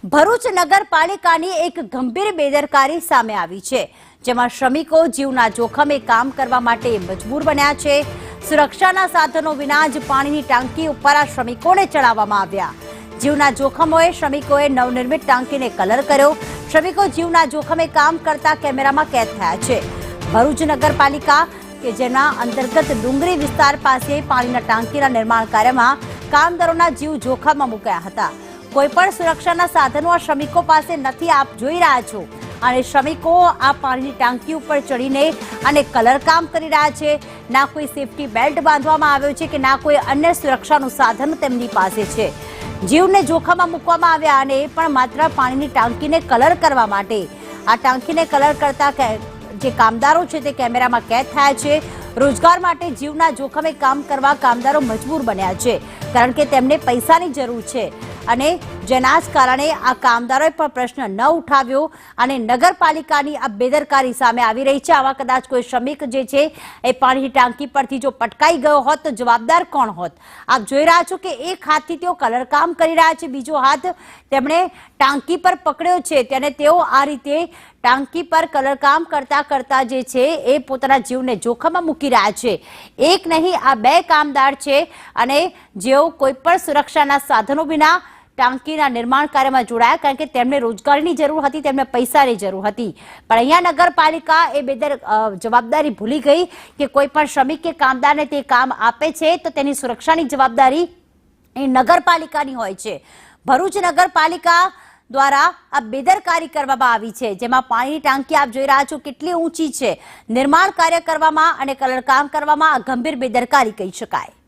ભરૂચ નગરપાલિકાની એક ગંભીર બેદરકારી સામે આવી છે, જેમાં શ્રમિકો જીવના જોખમે કામ કરવા માટે મજબૂર બન્યા છે। સુરક્ષાના સાધનો વિના જ પાણીની ટાંકી ઉપર આ શ્રમિકોને ચડાવવામાં આવ્યા। જીવના જોખમોએ શ્રમિકોએ નવનિર્મિત ટાંકીને કલર કર્યો। શ્રમિકો જીવના જોખમે કામ કરતા કેમેરામાં કેદ થયા છે। ભરૂચ નગરપાલિકા કે જેના અંતર્ગત ડુંગરી વિસ્તાર પાસે પાણીના ટાંકીના નિર્માણ કાર્યમાં કામદારોના જીવ જોખમમાં મુકાયા હતા। કોઈપણ સુરક્ષાના સાધનો આ શ્રમિકો પાસે નથી। આપ જોઈ રહ્યા છો અને શ્રમિકો આ પાણીની ટાંકી ઉપર ચડીને અને કલર કામ કરી રહ્યા છે। ના કોઈ સેફટી બેલ્ટ બાંધવામાં આવ્યો છે કે ના કોઈ અન્ય સુરક્ષાનું સાધન તેમની પાસે છે। જીવને જોખમમાં મૂકવામાં આવ્યા અને એ પણ માત્ર પાણીની ટાંકીને કલર કરવા માટે। આ ટાંકીને કલર કરતા જે કામદારો છે તે કેમેરામાં કેદ થયા છે। રોજગાર માટે જીવના જોખમે કામ કરવા કામદારો મજબૂર બન્યા છે, કારણ કે તેમને પૈસાની જરૂર છે અને જેના જ કારણે આ કામદારોએ પણ પ્રશ્ન ન ઉઠાવ્યો અને નગરપાલિકાની આ બેદરકારી સામે આવી રહી છે। આવા કદાચ કોઈ શ્રમિક જે છે એ પાણીની ટાંકી પરથી જો પટકાઈ ગયો હોત તો જવાબદાર કોણ હોત? આપ જોઈ રહ્યા છો કે એક હાથથી તેઓ કલર કામ કરી રહ્યા છે, બીજો હાથ તેમણે ટાંકી પર પકડ્યો છે તેને તેઓ આ રીતે ટાંકી પર કલર કામ કરતા કરતા જે છે એ પોતાના જીવને જોખમમાં મૂકી રહ્યા છે। એક નહીં, આ બે કામદાર છે અને જેઓ કોઈ પણ સુરક્ષાના સાધનો વિના ટાંકીના નિર્માણ કાર્યમાં જોડાયા, કારણ કે તેમને રોજગારીની જરૂર હતી, તેમને પૈસાની જરૂર હતી। પણ અહીંયા નગરપાલિકા એ જવાબદારી ભૂલી ગઈ કે કોઈ પણ શ્રમિક કે કામદારને તે કામ આપે છે તો તેની સુરક્ષાની જવાબદારી એ નગરપાલિકાની હોય છે। ભરૂચ નગરપાલિકા દ્વારા આ બેદરકારી કરવામાં આવી છે, જેમાં પાણીની ટાંકી આપ જોઈ રહ્યા છો કેટલી ઊંચી છે। નિર્માણ કાર્ય કરવામાં અને કલર કામ કરવામાં આ ગંભીર બેદરકારી કહી શકાય।